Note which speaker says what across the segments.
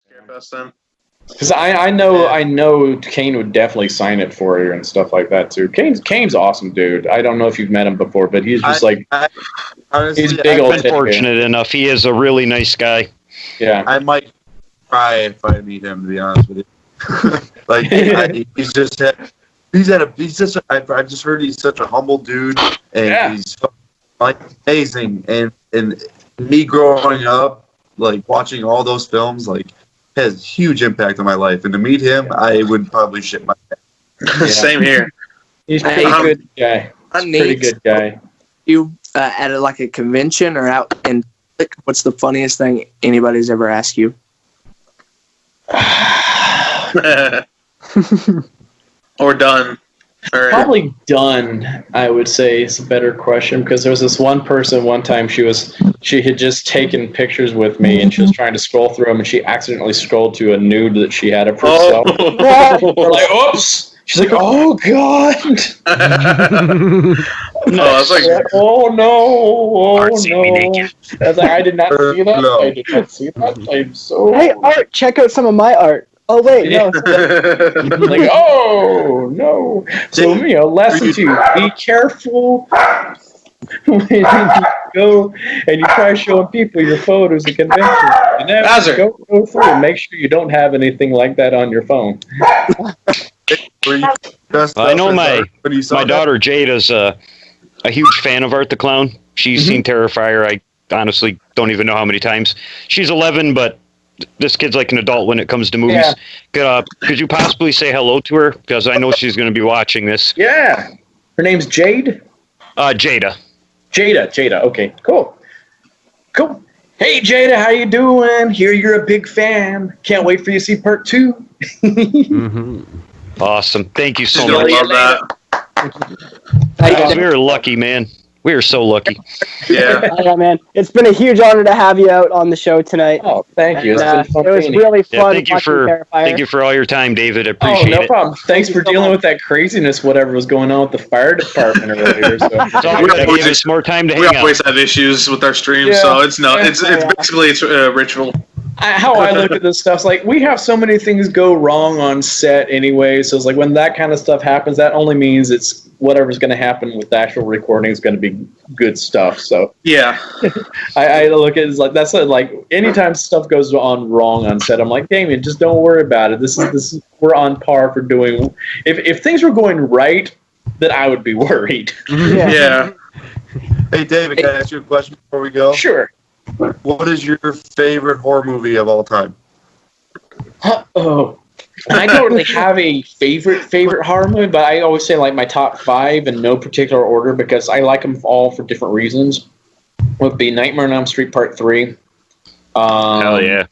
Speaker 1: Scarefest then.
Speaker 2: Because I know Kane would definitely sign it for you and stuff like that too. Kane's awesome, dude. I don't know if you've met him before, but he's just
Speaker 3: Honestly,
Speaker 2: he's big old.
Speaker 4: I've been fortunate enough. He is a really nice guy.
Speaker 2: Yeah,
Speaker 3: I might cry if I meet him. To be honest with you, I've just heard he's such a humble dude, and he's amazing. And me growing up, watching all those films, has huge impact on my life. And to meet him, I would probably shit my pants.
Speaker 1: Same here.
Speaker 2: he's pretty good guy. Pretty good guy.
Speaker 5: You at a convention or out in public, what's the funniest thing anybody's ever asked you?
Speaker 1: Or done. Or
Speaker 2: Probably done, I would say, is a better question, because there was this one person one time she had just taken pictures with me and she was trying to scroll through them and she accidentally scrolled to a nude that she had of herself. We're like, oops! She's like, oh god! Oh no! Oh no! I was like, I did not see that. I did not see that. I'm so.
Speaker 6: Hey, Art, check out some of my art. Oh wait, no.
Speaker 2: Like, oh no! So lesson 2: be careful when you go and you try showing people your photos at conventions. You never go through. Make sure you don't have anything like that on your phone.
Speaker 4: I know my daughter Jade is a huge fan of Art the Clown. She's seen Terrifier. I honestly don't even know how many times. She's 11, but this kid's like an adult when it comes to movies. Yeah. Could you possibly say hello to her? Because I know she's going to be watching this.
Speaker 2: Yeah. Her name's Jade?
Speaker 4: Jada.
Speaker 2: Jada. Okay, cool. Hey, Jada, how you doing? Hear you're a big fan. Can't wait for you to see part 2.
Speaker 4: Awesome. Thank you so
Speaker 1: She's
Speaker 4: much.
Speaker 1: gonna love that.
Speaker 4: We're lucky, man. We are so lucky.
Speaker 1: Yeah.
Speaker 6: Yeah, man. It's been a huge honor to have you out on the show tonight.
Speaker 2: Oh, thank you.
Speaker 6: And, it was really fun.
Speaker 4: Thank you for all your time, David. I appreciate it.
Speaker 2: No problem. Thanks for dealing with that craziness, whatever was going on with the fire department earlier. So.
Speaker 4: Give us more time to hang out.
Speaker 1: We always have issues with our streams, so it's basically a ritual.
Speaker 2: How I look at this stuff is like, we have so many things go wrong on set anyway, so it's like when that kind of stuff happens, that only means it's whatever's going to happen with the actual recording is going to be good stuff. So
Speaker 1: yeah,
Speaker 2: I look at it as like, that's like anytime stuff goes on wrong on set, I'm like, Damien, just don't worry about it. This is we're on par for doing. If things were going right, then I would be worried.
Speaker 1: Yeah.
Speaker 3: Hey, David, can I ask you a question before we go?
Speaker 2: Sure.
Speaker 3: What is your favorite horror movie of all time?
Speaker 2: Oh, I don't really have a favorite horror movie, but I always say like my top 5 in no particular order because I like them all for different reasons. Would be Nightmare on Elm Street Part 3.
Speaker 4: Hell yeah.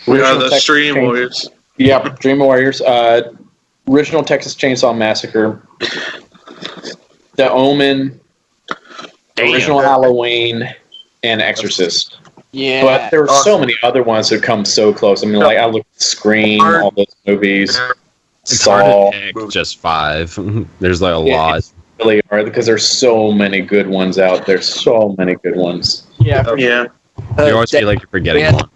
Speaker 1: We are the Stream Warriors.
Speaker 2: Yep, Dream Warriors. Original Texas Chainsaw Massacre. The Omen. Original Halloween. And Exorcist.
Speaker 5: Yeah.
Speaker 2: But there are so many other ones that come so close. I mean, like, I look at Scream, all those movies.
Speaker 7: It's hard to pick just 5. There's like a lot.
Speaker 2: Really are, because there's so many good ones out there. So many good ones.
Speaker 5: Yeah.
Speaker 1: Yeah.
Speaker 7: You always feel like you're forgetting one.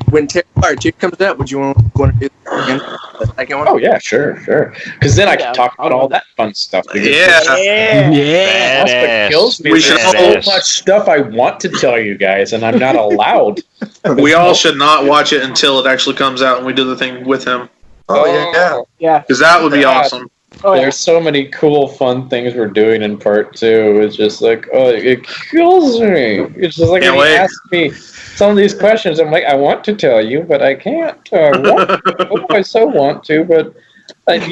Speaker 5: When Terrifier 2 comes out, would you want to do again? The second one?
Speaker 2: Oh, yeah, sure. Because then I can talk about all that fun stuff.
Speaker 1: Yeah.
Speaker 2: That's what kills me. There's so much stuff I want to tell you guys, and I'm not allowed.
Speaker 1: We all should not watch it until it actually comes out and we do the thing with him.
Speaker 3: Oh, yeah.
Speaker 1: Because that would be awesome.
Speaker 2: There's so many cool, fun things we're doing in part 2. It's just like, it kills me. It's just like when you ask me some of these questions, I'm like, I want to tell you, but I can't. I so want to, but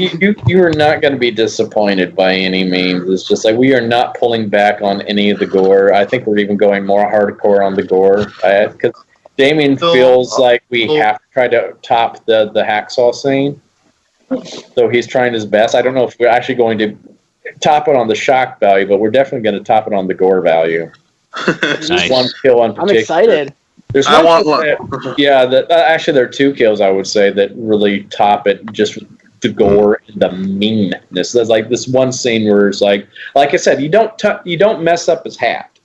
Speaker 2: you are not going to be disappointed by any means. It's just like we are not pulling back on any of the gore. I think we're even going more hardcore on the gore. Because Damien feels like we have to try to top the hacksaw scene. So he's trying his best. I don't know if we're actually going to top it on the shock value, but we're definitely going to top it on the gore value.
Speaker 4: Nice.
Speaker 2: One kill in particular.
Speaker 6: I'm excited.
Speaker 2: There's actually there are 2 kills I would say that really top it, just the gore and the meanness. There's like this one scene where it's like I said, you don't mess up his hat.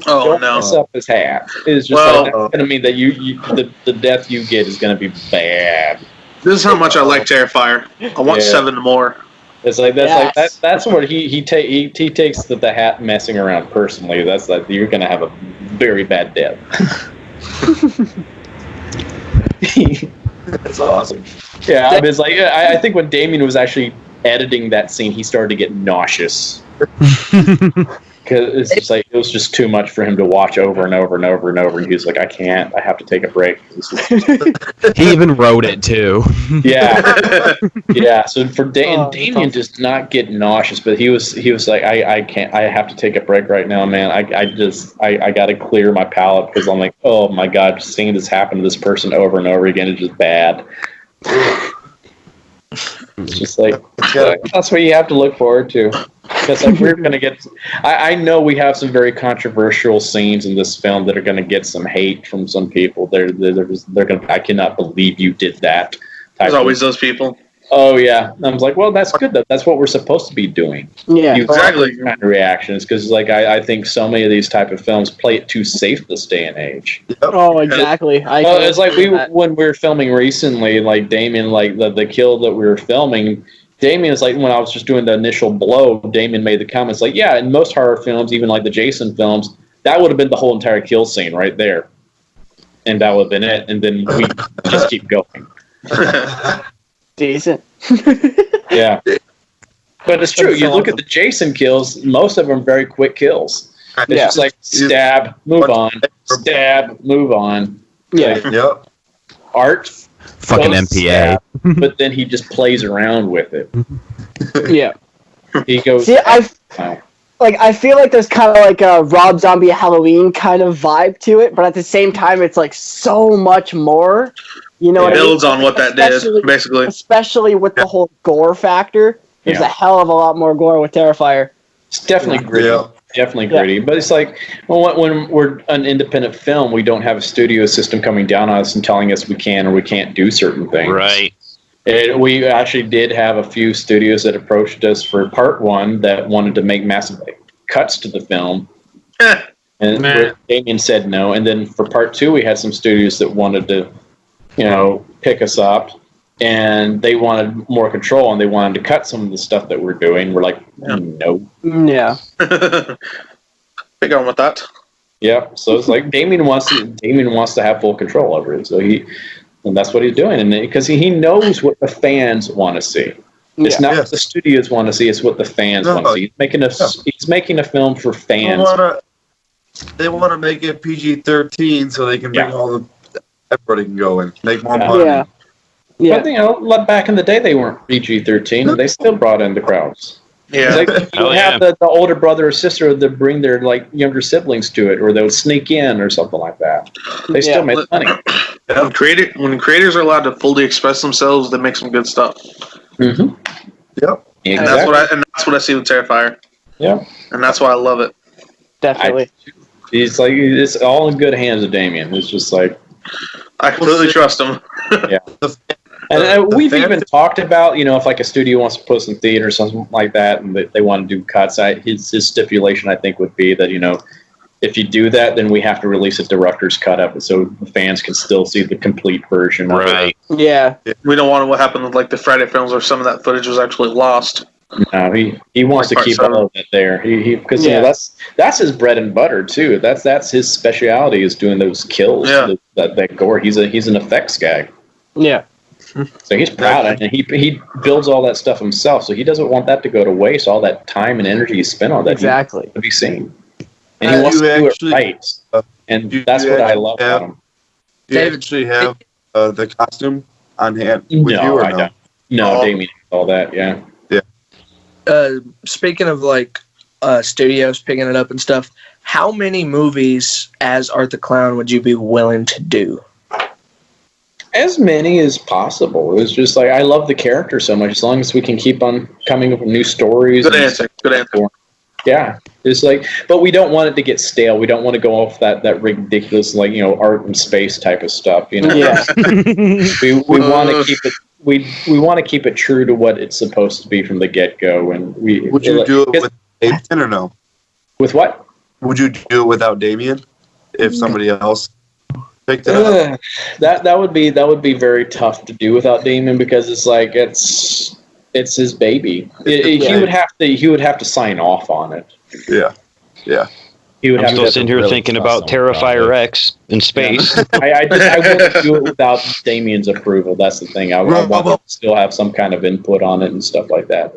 Speaker 1: Oh
Speaker 2: Don't
Speaker 1: no.
Speaker 2: mess up his hat. It's just
Speaker 1: Well-
Speaker 2: like, that's going to mean that the death you get is going to be bad.
Speaker 1: This is how much I like Terrifier. I want
Speaker 2: Yeah.
Speaker 1: 7 more.
Speaker 2: It's like
Speaker 6: Yes.
Speaker 2: that's what he takes the hat messing around personally. That's like you're going to have a very bad death.
Speaker 3: That's awesome.
Speaker 2: Yeah, I mean, it's like I think when Damien was actually editing that scene, he started to get nauseous because it's just like it was just too much for him to watch over and over and over and over. And he was like, I can't. I have to take a break.
Speaker 7: He even wrote it too.
Speaker 2: Yeah, yeah. So for
Speaker 6: Oh,
Speaker 2: Damien does not get nauseous, but he was like, I can't. I have to take a break right now, man. I got to clear my palate because I'm like, oh my god, just seeing this happen to this person over and over again is just bad. It's just like that's what you have to look forward to. Because like we're gonna get, I know we have some very controversial scenes in this film that are gonna get some hate from some people. They're gonna, I cannot believe you did that.
Speaker 1: There's always those people.
Speaker 2: Oh yeah, I was like, well, that's good. That's what we're supposed to be doing.
Speaker 6: Yeah.
Speaker 1: Exactly.
Speaker 2: Kind of reactions, because like I think so many of these type of films play it too safe this day and age.
Speaker 6: Oh, exactly.
Speaker 2: Well, it's like when we were filming recently, like Damien, like the kill that we were filming. Damien is like, when I was just doing the initial blow, Damien made the comments like, yeah, in most horror films, even like the Jason films, that would have been the whole entire kill scene right there, and that would have been it. And then we just keep going.
Speaker 6: Decent.
Speaker 2: Yeah. But it's true. You look at the Jason kills, most of them are very quick kills. It's
Speaker 6: Yeah.
Speaker 2: just like stab, move on, stab, move on.
Speaker 6: Yeah.
Speaker 3: Yep.
Speaker 2: Art,
Speaker 7: Fucking
Speaker 2: goes
Speaker 7: MPA.
Speaker 2: stab, but then he just plays around with it.
Speaker 6: Yeah.
Speaker 2: He goes,
Speaker 6: See,
Speaker 2: oh.
Speaker 6: I feel like there's kind of like a Rob Zombie Halloween kind of vibe to it, but at the same time, it's like so much more. You know
Speaker 1: It
Speaker 6: what I mean?
Speaker 1: builds on what that
Speaker 6: Especially-
Speaker 1: did, basically.
Speaker 6: Especially with the whole gore factor. There's
Speaker 2: Yeah.
Speaker 6: a hell of a lot more gore with Terrifier.
Speaker 2: It's definitely gritty.
Speaker 3: Yeah.
Speaker 2: Definitely
Speaker 6: Yeah.
Speaker 2: gritty. But it's like, well, when we're an independent film, we don't have a studio system coming down on us and telling us we can or we can't do certain things.
Speaker 4: Right.
Speaker 2: We actually did have a few studios that approached us for part one that wanted to make massive cuts to the film.
Speaker 1: Eh,
Speaker 2: And
Speaker 1: Nah.
Speaker 2: Damien said no. And then for part two, we had some studios that wanted to, pick us up. And they wanted more control, and they wanted to cut some of the stuff that we're doing. We're like, no.
Speaker 6: Yeah.
Speaker 1: Big on with that.
Speaker 2: Yeah, so it's like Damien wants to have full control over it. So and that's what he's doing, and because he knows what the fans want to see. It's not
Speaker 3: Yes.
Speaker 2: what the studios want to see; it's what the fans want to see. He's making a film for fans.
Speaker 3: They want to make it PG-13 so they can bring
Speaker 2: Yeah.
Speaker 3: all the everybody can go and make more
Speaker 2: Yeah.
Speaker 3: money.
Speaker 6: Yeah. Yeah.
Speaker 2: But back in the day, they weren't PG-13, and they still brought in the crowds.
Speaker 1: Yeah.
Speaker 2: It's like you
Speaker 4: Oh,
Speaker 2: have the older brother or sister that bring their younger siblings to it, or they would sneak in or something like that. They still
Speaker 6: Yeah.
Speaker 2: make money.
Speaker 1: When creators are allowed to fully express themselves, they make some good stuff.
Speaker 2: Mm-hmm.
Speaker 3: Yep.
Speaker 1: And
Speaker 2: Exactly.
Speaker 1: that's what I see with Terrifier.
Speaker 2: Yeah.
Speaker 1: And that's why I love it.
Speaker 6: Definitely.
Speaker 2: He's like, it's all in good hands of Damien. It's just like,
Speaker 1: I completely trust him.
Speaker 2: and
Speaker 3: The
Speaker 2: we've
Speaker 3: fan-
Speaker 2: even talked about, if like a studio wants to put us in theater or something like that, and they want to do cuts. His stipulation, I think, would be that if you do that, then we have to release a director's cut of it so the fans can still see the complete version. of it.
Speaker 4: Right.
Speaker 6: Yeah.
Speaker 1: We don't want what happened with the Friday films where some of that footage was actually lost.
Speaker 2: No, he wants to
Speaker 1: Like
Speaker 2: keep
Speaker 1: part
Speaker 2: all of it there. Because
Speaker 6: Yeah.
Speaker 2: that's his bread and butter too. That's his specialty, is doing those kills.
Speaker 1: Yeah.
Speaker 2: That gore. He's an effects guy.
Speaker 6: Yeah.
Speaker 2: So he's proud of it, and he builds all that stuff himself. So he doesn't want that to go to waste. All that time and energy he spent on that
Speaker 6: Exactly.
Speaker 2: to be seen, and he wants
Speaker 3: You
Speaker 2: to do
Speaker 3: actually-
Speaker 2: it right. And
Speaker 3: you
Speaker 2: that's what I
Speaker 3: actually
Speaker 2: love
Speaker 3: have-
Speaker 2: about him.
Speaker 3: Do you
Speaker 5: David-
Speaker 3: actually have the costume on hand with you
Speaker 2: No,
Speaker 3: or
Speaker 2: I
Speaker 3: no?
Speaker 2: don't. No,
Speaker 3: Oh.
Speaker 2: Damien, all that. Yeah.
Speaker 5: Speaking of studios picking it up and stuff, how many movies as Art the Clown would you be willing to do?
Speaker 2: As many as possible. It's just like, I love the character so much. As long as we can keep on coming up with new stories.
Speaker 1: Good
Speaker 2: and
Speaker 1: answer. Good answer.
Speaker 2: Yeah, it's like, but we don't want it to get stale. We don't want to go off that ridiculous art and space type of stuff.
Speaker 6: Yeah.
Speaker 2: we want to keep it. We want to keep it true to what it's supposed to be from the get go. And
Speaker 3: Would you do it with Davidson or no?
Speaker 2: with what?
Speaker 3: Would you do it without Damien if somebody else picked it up?
Speaker 2: That would be very tough to do without Damon because it's like it's his baby. He would have to sign off on it.
Speaker 3: Yeah.
Speaker 2: He would
Speaker 4: I'm
Speaker 2: have
Speaker 4: still
Speaker 2: to.
Speaker 4: sitting here
Speaker 7: really
Speaker 4: thinking
Speaker 7: trust
Speaker 4: about
Speaker 7: someone
Speaker 4: Terrifier
Speaker 7: about it.
Speaker 4: X in space.
Speaker 2: I wouldn't do it without Damien's approval. That's the thing. I want to still have some kind of input on it and stuff like that.